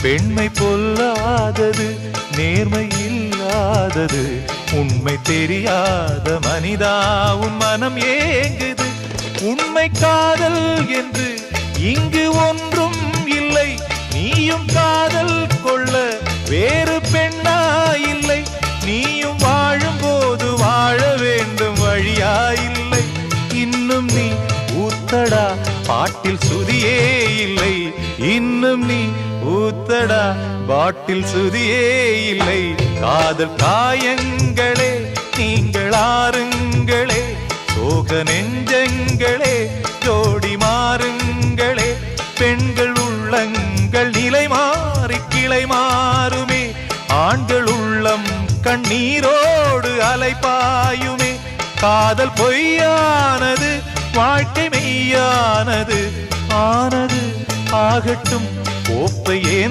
பெண்மை பொல்லாதது, நேர்மை இல்லாதது, உண்மை தெரியாத மனிதா உன் மனம் ஏங்குது. உண்மை காதல் என்று இங்கு ஒன்றும் இல்லை, நீயும் காதல் கொள்ள வேறு பெண்ணா இல்லை. நீயும் வாழும்போது வாழ வேண்டும், வழியா இல்லை. இன்னும் நீ ஊத்தடா பாட்டில் சுதியே இல்லை, இன்னும் நீ ஊத்தடா பாட்டில் சுதியே இல்லை. காதல் காயங்களே நீங்கள் ஆறுங்களே, சோக நெஞ்சங்களே ஜோடி மாறுங்களே. பெண்கள் உள்ளங்கள் நிலை மாறி கிளை மாறுமே, ஆண்கள் உள்ளம் கண்ணீரோடு அலைபாயுமே. காதல் பொய்யானது, வாழ்க்கை மெய்யானது, ஆனது ஆகட்டும் கோப்பை ஏந்து.